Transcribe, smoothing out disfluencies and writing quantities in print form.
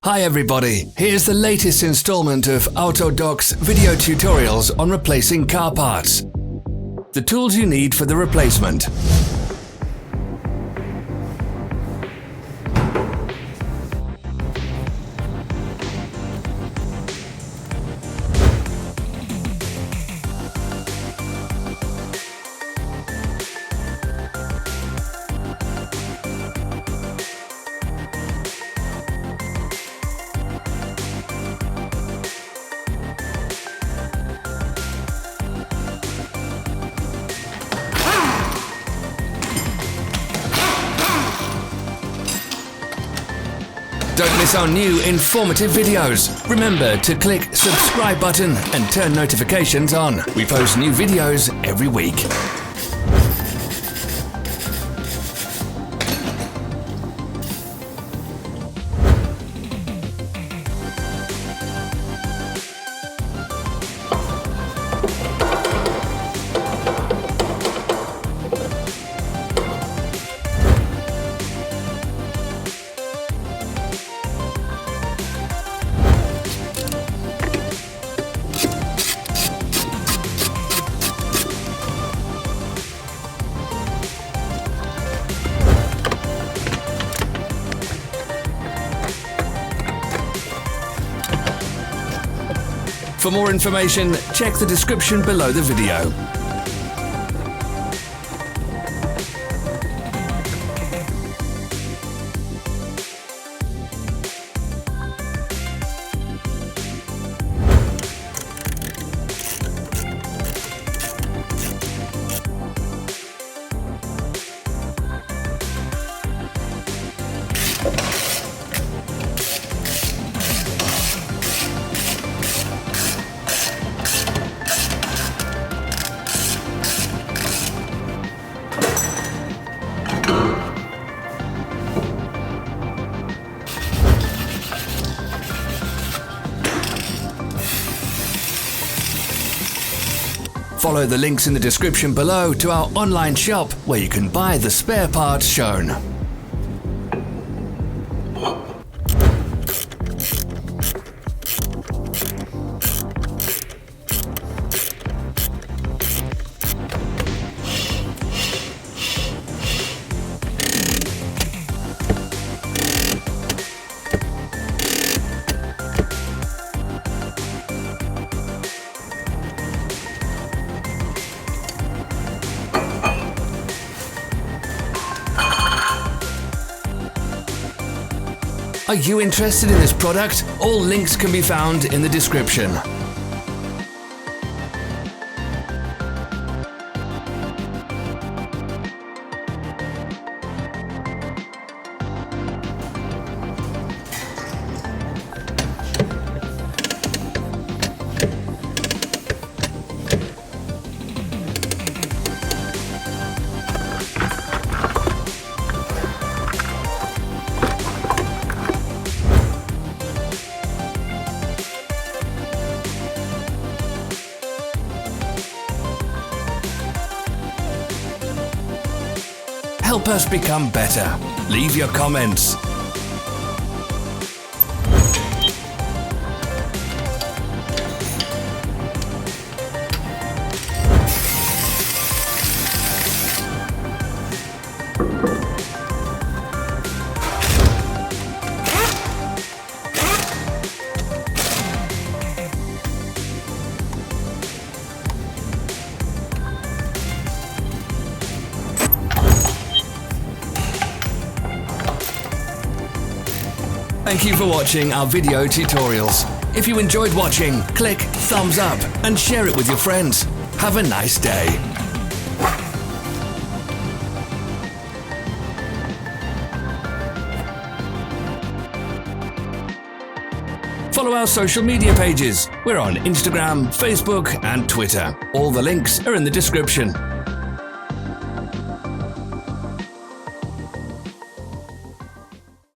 Hi everybody, here's the latest installment of Autodoc's video tutorials on replacing car parts. The tools you need for the replacement. Don't miss our new informative videos. Remember to click subscribe button and turn notifications on. We post new videos every week. For more information, check the description below the video. Follow the links in the description below to our online shop where you can buy the spare parts shown. Are you interested in this product? All links can be found in the description. Help us become better. Leave your comments. Thank you for watching our video tutorials. If you enjoyed watching, click thumbs up and share it with your friends. Have a nice day. Follow our social media pages. We're on Instagram, Facebook and Twitter. All the links are in the description.